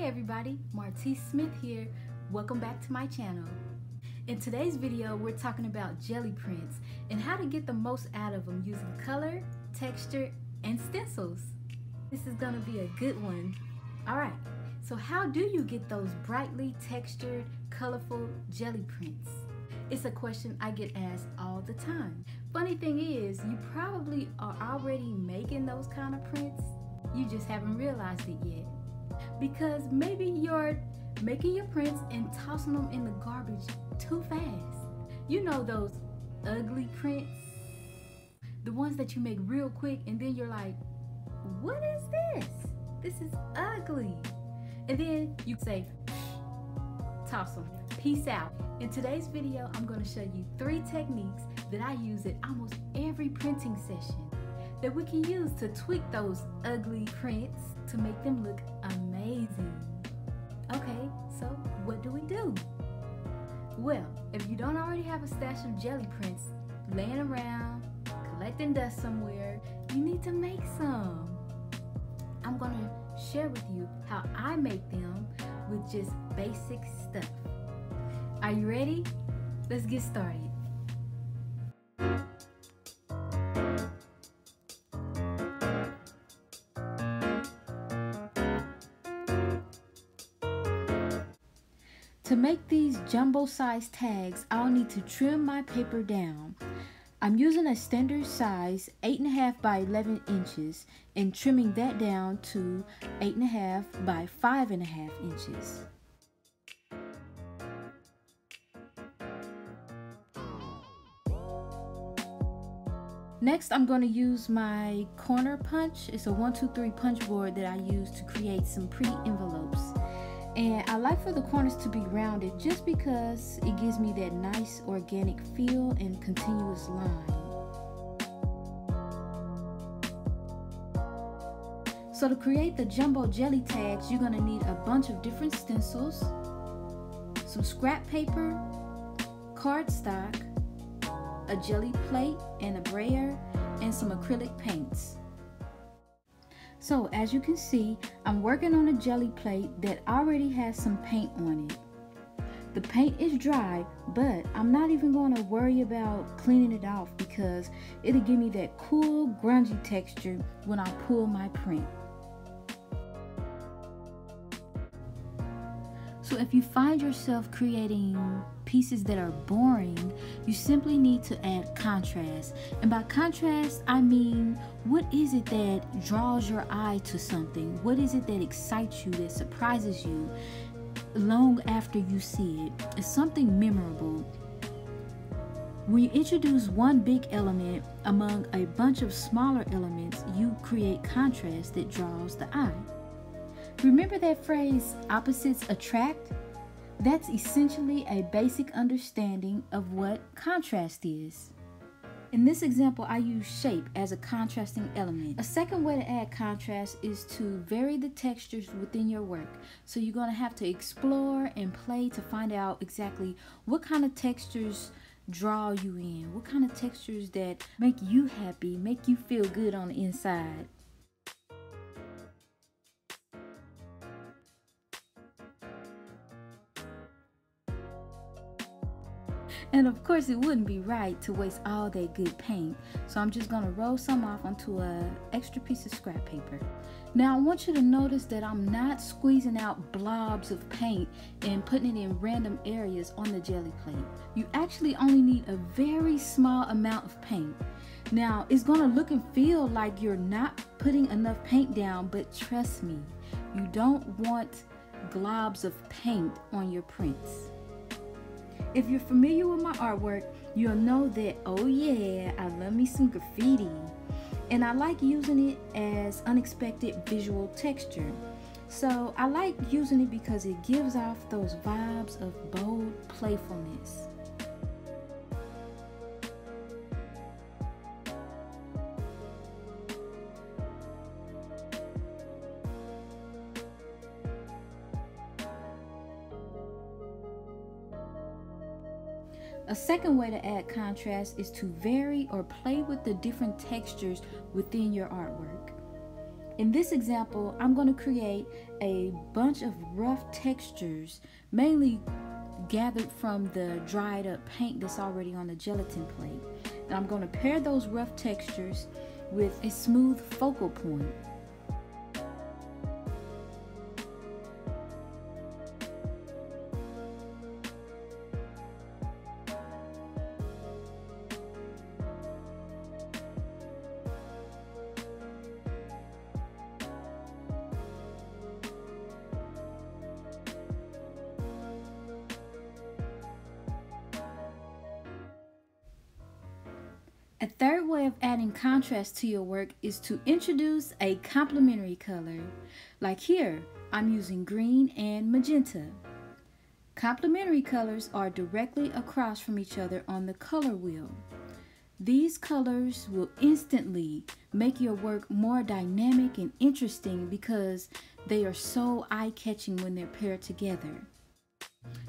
Hey everybody, Martise Smith here. Welcome back to my channel. In today's video, we're talking about jelly prints and how to get the most out of them using color, texture, and stencils. This is gonna be a good one. All right, so how do you get those brightly textured, colorful jelly prints? It's a question I get asked all the time. Funny thing is, you probably are already making those kind of prints. You just haven't realized it yet. Because maybe you're making your prints and tossing them in the garbage too fast. You know those ugly prints? The ones that you make real quick and then you're like, what is this? This is ugly. And then you say, toss them. Peace out. In today's video, I'm going to show you 3 techniques that I use at almost every printing session that we can use to tweak those ugly prints to make them look amazing. Okay, so what do we do? Well, if you don't already have a stash of jelly prints laying around, collecting dust somewhere, you need to make some. I'm going to share with you how I make them with just basic stuff. Are you ready? Let's get started. To make these jumbo-size tags, I'll need to trim my paper down. I'm using a standard size 8.5 by 11 inches and trimming that down to 8.5 by 5.5 inches. Next, I'm going to use my corner punch. It's a 1-2-3 punch board that I use to create some pretty envelopes. And I like for the corners to be rounded just because it gives me that nice organic feel and continuous line. So to create the jumbo jelly tags, you're going to need a bunch of different stencils, some scrap paper, cardstock, a jelly plate and a brayer, and some acrylic paints. So as you can see, I'm working on a jelly plate that already has some paint on it. The paint is dry, but I'm not even going to worry about cleaning it off because it'll give me that cool, grungy texture when I pull my print. So if you find yourself creating pieces that are boring, you simply need to add contrast. And by contrast, I mean, what is it that draws your eye to something? What is it that excites you, that surprises you long after you see it? It's something memorable. When you introduce one big element among a bunch of smaller elements, you create contrast that draws the eye. Remember that phrase, opposites attract? That's essentially a basic understanding of what contrast is. In this example, I use shape as a contrasting element. A second way to add contrast is to vary the textures within your work. So you're going to have to explore and play to find out exactly what kind of textures draw you in, what kind of textures that make you happy, make you feel good on the inside. And of course, it wouldn't be right to waste all that good paint. So I'm just going to roll some off onto an extra piece of scrap paper. Now I want you to notice that I'm not squeezing out blobs of paint and putting it in random areas on the jelly plate. You actually only need a very small amount of paint. Now it's going to look and feel like you're not putting enough paint down, but trust me, you don't want globs of paint on your prints. If you're familiar with my artwork, you'll know that, oh yeah, I love me some graffiti. And I like using it as unexpected visual texture. So I like using it because it gives off those vibes of bold playfulness. A second way to add contrast is to vary or play with the different textures within your artwork. In this example, I'm going to create a bunch of rough textures, mainly gathered from the dried up paint that's already on the gelatin plate. And I'm going to pair those rough textures with a smooth focal point. A third way of adding contrast to your work is to introduce a complementary color. Like here, I'm using green and magenta. Complementary colors are directly across from each other on the color wheel. These colors will instantly make your work more dynamic and interesting because they are so eye-catching when they're paired together.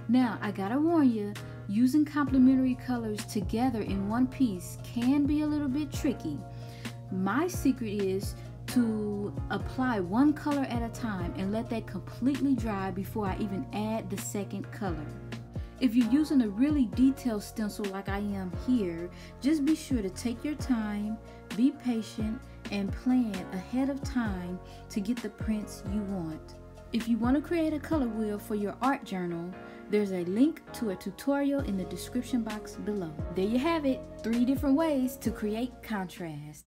Now, I gotta warn you, using complementary colors together in one piece can be a little bit tricky. My secret is to apply one color at a time and let that completely dry before I even add the second color. If you're using a really detailed stencil like I am here, just be sure to take your time, be patient, and plan ahead of time to get the prints you want. If you want to create a color wheel for your art journal, there's a link to a tutorial in the description box below. There you have it, 3 different ways to create contrast.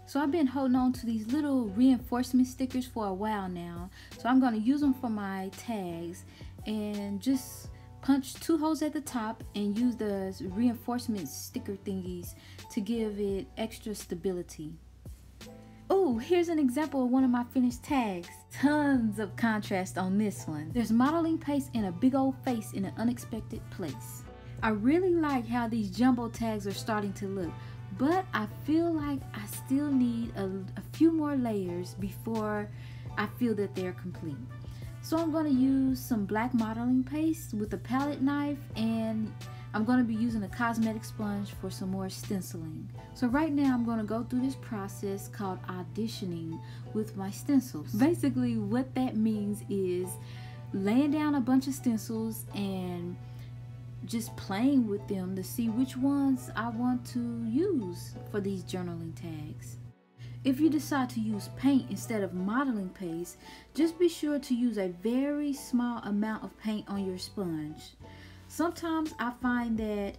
So I've been holding on to these little reinforcement stickers for a while now. So I'm going to use them for my tags and just punch 2 holes at the top and use the reinforcement sticker thingies to give it extra stability. Oh, here's an example of one of my finished tags. Tons of contrast on this one. There's modeling paste and a big old face in an unexpected place. I really like how these jumbo tags are starting to look, but I feel like I still need a few more layers before I feel that they're complete. So I'm going to use some black modeling paste with a palette knife, and I'm going to be using a cosmetic sponge for some more stenciling. So right now I'm going to go through this process called auditioning with my stencils. Basically what that means is laying down a bunch of stencils and just playing with them to see which ones I want to use for these journaling tags. If you decide to use paint instead of modeling paste, just be sure to use a very small amount of paint on your sponge. Sometimes I find that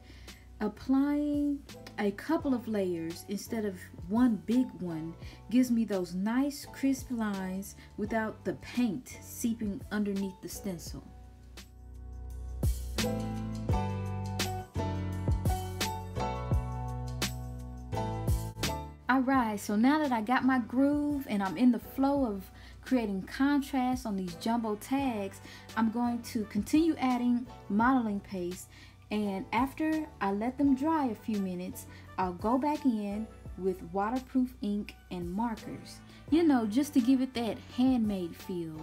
applying a couple of layers instead of one big one gives me those nice crisp lines without the paint seeping underneath the stencil. Alright, so now that I got my groove and I'm in the flow of creating contrast on these jumbo tags, I'm going to continue adding modeling paste, and after I let them dry a few minutes, I'll go back in with waterproof ink and markers, you know, just to give it that handmade feel.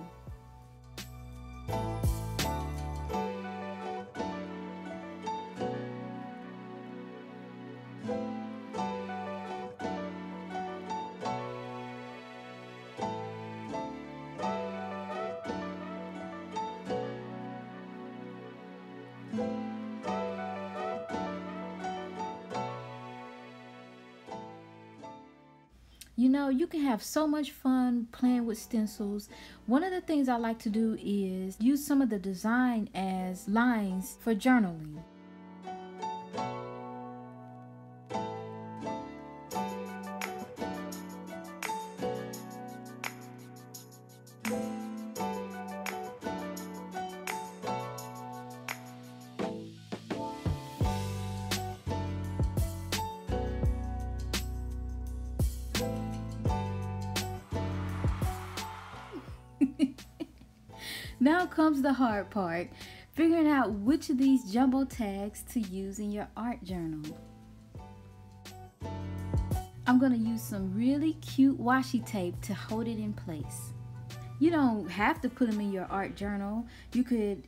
You know, you can have so much fun playing with stencils. One of the things I like to do is use some of the design as lines for journaling. Now comes the hard part. figuring out which of these jumbo tags to use in your art journal. I'm going to use some really cute washi tape to hold it in place. You don't have to put them in your art journal. You could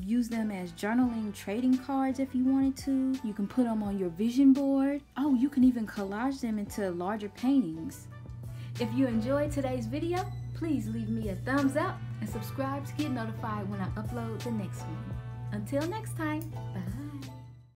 use them as journaling trading cards if you wanted to. You can put them on your vision board. Oh, you can even collage them into larger paintings. If you enjoyed today's video, please leave me a thumbs up and subscribe to get notified when I upload the next one. Until next time.